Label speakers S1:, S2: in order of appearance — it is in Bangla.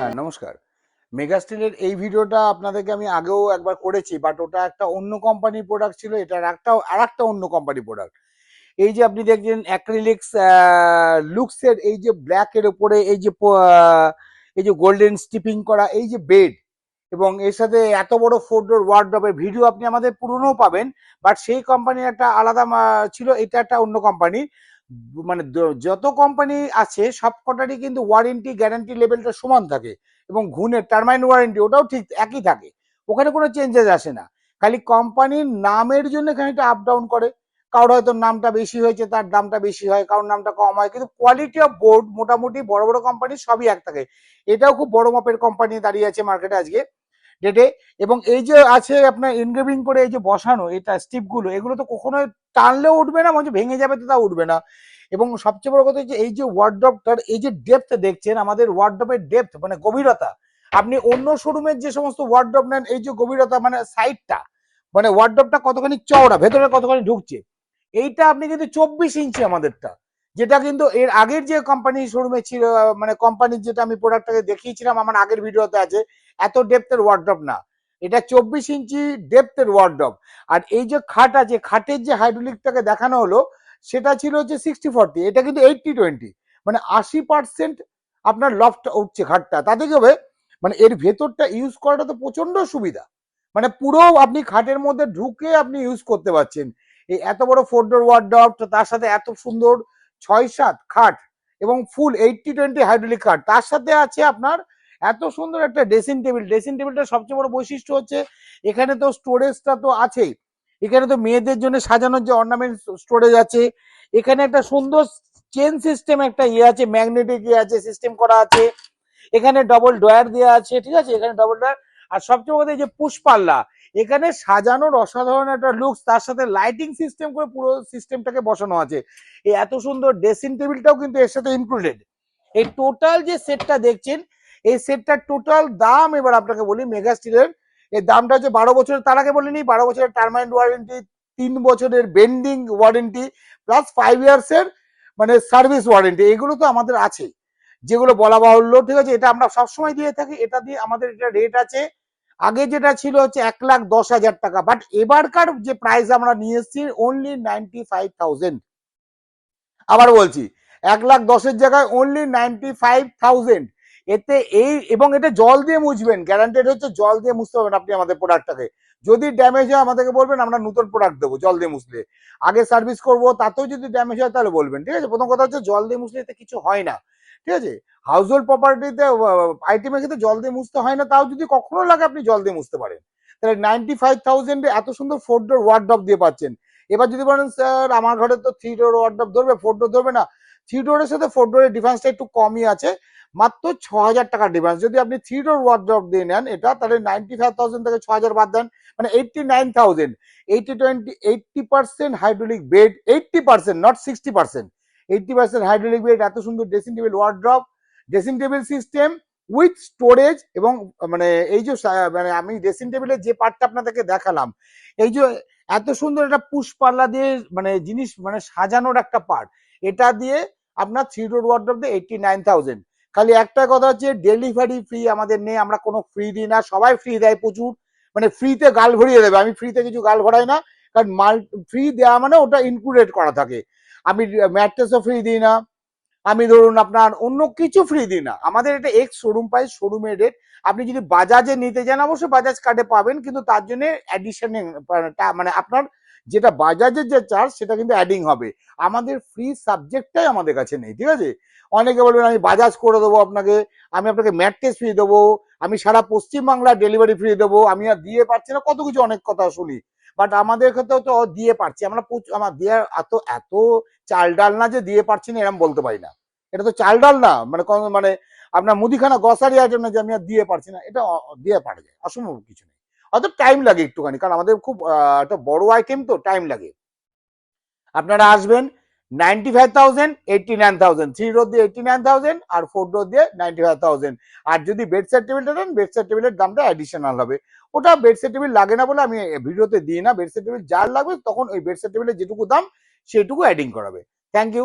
S1: হ্যাঁ, নমস্কার। মেগাস্টিলের এই ভিডিওটা আপনাদেরকে আমি আগেও একবার করেছি, বাট ওটা একটা অন্য কোম্পানির প্রোডাক্ট ছিল, এটার আরেকটা অন্য কোম্পানির প্রোডাক্ট। এই যে আপনি দেখছেন অ্যাক্রিলিক্স লুক্সের এই যে ব্ল্যাক এর উপরে এই যে গোল্ডেন স্টিপিং করা এই যে বেড, এবং এর সাথে এত বড় 4 ডোর ওয়ার্ডরোবের ভিডিও আপনি আমাদের পুরনো পাবেন, বাট সেই কোম্পানির একটা আলাদা ছিল, এটা একটা অন্য কোম্পানি। মানে যত কোম্পানি আছে সবকটারই কিন্তু ওয়ারেন্টি গ্যারান্টি লেভেলটা সমান থাকে, এবং ঘুণের টার্মাইন ওয়ারেন্টি ওটাও ঠিক একই থাকে, ওখানে কোনো চেঞ্জেস আসে না। খালি কোম্পানির নামের জন্য খানিকটা আপ ডাউন করে, কারোর হয়তো নামটা বেশি হয়েছে তার দামটা বেশি হয়, কারোর নামটা কম হয়, কিন্তু কোয়ালিটি অফ বোর্ড মোটামুটি বড় বড় কোম্পানি সবই এক থাকে। এটাও খুব বড় মাপের কোম্পানি দাঁড়িয়ে আছে মার্কেটে আজকে ডেটে। এবং এই যে আছে আপনার এনগ্রেভিং করে এই যে বসানো এটা স্টিপগুলো, এগুলো তো কখনো টানলেও উঠবে না, মানে ভেঙে যাবে তো তাও উঠবে না। এবং সবচেয়ে বড় কথা হচ্ছে এই যে ওয়ার্ডরোবটার এই যে ডেপথ দেখছেন, আমাদের ওয়ার্ডরোবের ডেপথ মানে গভীরতা, আপনি অন্য শোরুমের যে সমস্ত ওয়ার্ডরোব নেন এই যে গভীরতা মানে সাইডটা, মানে ওয়ার্ডরোবটা কতখানি চওড়া ভেতরে কতখানি ঢুকছে, এইটা আপনি কিন্তু 24 ইঞ্চি আমাদেরটা, যেটা কিন্তু এর আগের যে কোম্পানি শোরুমে ছিল, মানে কোম্পানির যেটা আমি প্রোডাক্টটাকে দেখিয়েছিলাম আমার আগের ভিডিওতে আছে, এত ডেপথের ওয়ার্ডরোব না, এটা 24 ইঞ্চি ডেপথের ওয়ার্ডরোব। আর এই যে খাট আছে, খাটের যে হাইড্রোলিকটাকে দেখানো হলো সেটা ছিল হচ্ছে 60-40, এটা কিন্তু 80-20, মানে 80% আপনার লফট উঠছে খাটটা, তাতে কি হবে মানে এর ভেতরটা ইউজ করাটা তো প্রচন্ড সুবিধা, মানে পুরো আপনি খাটের মধ্যে ঢুকে আপনি ইউজ করতে পারছেন। এই এত বড় 4 ডোর ওয়ার্ডরোব, তার সাথে এত সুন্দর 6-7 খাট এবং ফুল 80-20 হাইড্রোলিক খাট, তার সাথে আছে আপনার এত সুন্দর একটা ড্রেসিং টেবিল। ড্রেসিং টেবিলটা সবচেয়ে বড় বৈশিষ্ট্য হচ্ছে এখানে তো স্টোরেজটা তো আছেই, এখানে তো মেয়েদের জন্য সাজানোর যে অর্নামেন্ট স্টোরেজ আছে, এখানে একটা সুন্দর চেন সিস্টেম একটা ইয়ে আছে, ম্যাগনেটিক ইয়ে আছে, সিস্টেম করা আছে, এখানে ডবল ডয়ার দেওয়া আছে, ঠিক আছে, এখানে ডবল ডয়ার। আর সবচেয়ে বড় যে পুশ পাল্লা, এখানে সাজানোর অসাধারণ একটা লুকস, তার সাথে লাইটিং সিস্টেম করে পুরো সিস্টেমটাকে বসানো আছে। এই এত সুন্দর ড্রেসিং টেবিলটাও কিন্তু এর সাথে ইনক্লুডেড। এই টোটাল যে সেটটা দেখছেন, এই সেটটার টোটাল দাম এবার আপনাকে বলি মেগা স্টিলের, এর দামটা হচ্ছে 12 বছরের, তার আগে বলিনি 12 বছরের টার্মাইন ওয়ারেন্টি, 3 বছরের বেন্ডিং ওয়ারেন্টি, প্লাস 5 ইয়ার্স এর মানে সার্ভিস ওয়ারেন্টি, এগুলো তো আমাদের আছে, যেগুলো বলা বাহুল্য, ঠিক আছে, এটা আমরা সবসময় দিয়ে থাকি। এটা দিয়ে আমাদের এটা রেট আছে, আগে যেটা ছিল হচ্ছে 1,10,000 টাকা, বাট এবারকার যে প্রাইস আমরা নিয়ে এসেছি অনলি 95,000। আবার বলছি 1,10,000 জায়গায় অনলি 95,000। এতে এই এবং এটা জল দিয়ে মুছবেন, গ্যারান্টেড হচ্ছে জল দিয়ে মুছতে পারবেন আপনি আমাদের প্রোডাক্টটাকে। যদি ড্যামেজ হয় আমাদেরকে বলবেন, আমরা নতুন প্রোডাক্ট দেবো জল দিয়ে মুছলে। আগে সার্ভিস করবো, তাতেও যদি ড্যামেজ হয় তাহলে বলবেন, ঠিক আছে। প্রথম কথা হচ্ছে জল দিয়ে মুছলে এতে কিছু হয় না, ঠিক আছে। হাউস হোল্ড প্রপার্টিতে আইটেমের ক্ষেত্রে জল দিয়ে মুছতে হয় না, তাও যদি কখনো লাগে আপনি জল দিয়ে মুছতে পারেন। তাহলে 95,000 এত সুন্দর 4 ডোর ওয়ার্ডরোব দিয়ে পাচ্ছেন। এবার যদি বলেন স্যার আমার ঘরে তো 3 ডোর ওয়ার্ডরোব ধরবে, 4 ডোর ধরবে না, 3 ডোরের সাথে 4 ডোরের ডিফারেন্সটা একটু কমই আছে, মাত্র 6,000 টাকার ডিফারেন্স। যদি আপনি 3 ডোর ওয়ার্ডরোব দিয়ে নেন এটা, তাহলে 95,000 থেকে 6,000 বাদ দেন, মানে 89,000। 80% hydraulic bed, 80% not 60%, 80% hydraulic bed, এত সুন্দর dressing table wardrobe, dressing table system with storage, এবং মানে এই যে মানে আমি ড্রেসিং টেবিলের যে পার্টটা আপনাদেরকে দেখালাম, এই যে এত সুন্দর একটা পুশ পাল্লা দিয়ে মানে জিনিস মানে সাজানোর একটা পার্ট, এটা দিয়ে আপনার 3 ডোর ওয়ার্ডরোব দিয়ে 89,000। খালি একটা কথা হচ্ছে ডেলিভারি ফ্রি আমাদের নেই, আমরা কোনো ফ্রি দিই না, সবাই ফ্রি দেয় প্রচুর, মানে ফ্রিতে গাল ভরিয়ে দেবে, আমি ফ্রিতে কিছু গাল ভরাই না, কারণ মাল ফ্রি দেওয়া মানে ওটা ইনক্লুডেড করা থাকে। আমি ম্যাট্রেসও ফ্রি দিই না, আমি ধরুন আপনার অন্য কিছু ফ্রি দিই না, আমাদের এটা এক্স শোরুম প্রাইস, শোরুমের রেট। আপনি যদি বাজাজে নিতে চান অবশ্যই বাজাজ কার্ডে পাবেন, কিন্তু তার জন্য অ্যাডিশনে মানে আপনার যেটা বাজাজের যে চার্জ সেটা কিন্তু অ্যাডিং হবে, আমাদের ফ্রি সাবজেক্টটাই আমাদের কাছে নেই, ঠিক আছে। অনেকে বলবেন আমি বাজাজ করে দেবো আপনাকে, আমি আপনাকে ম্যাট্রেস ফ্রি দেবো, আমি সারা পশ্চিমবাংলার ডেলিভারি ফ্রি দেবো, আমি আর দিয়ে পারছি না, কত কিছু অনেক কথা শুনি, বাট আমাদের ক্ষেত্রেও তো দিয়ে পারছি আমরা, আমার দেওয়ার এত এত চাল ডাল না যে দিয়ে পারছি না এরকম বলতে পারি না, এটা তো চাল ডাল না, মানে মানে আপনার মুদিখানা গ্রসারি আইটেম না যে আমি আর দিয়ে পারছি না, এটা দিয়ে পারা যায়, অসম্ভব কিছু নেই। হয়তো টাইম লাগে একটুখানি, কারণ আমাদের খুব একটা বড় আইটেম তো টাইম লাগে। আপনারা আসবেন 95,000, 89,000, 3 ডোর দিয়ে 89,000 আর 4 ডোর দিয়ে 95,000। আর যদি বেড সেট টেবিলটা দেন, বেড সেট টেবিলের দামটা অ্যাডিশনাল হবে, ওটা বেড সেট টেবিল লাগে না বলে আমি ভিডিওতে দিই না, বেড সেট টেবিল যার লাগবে তখন ওই বেড সেট টেবিলের যেটুকু দাম সেটুকু অ্যাডিং করাবে। Thank you.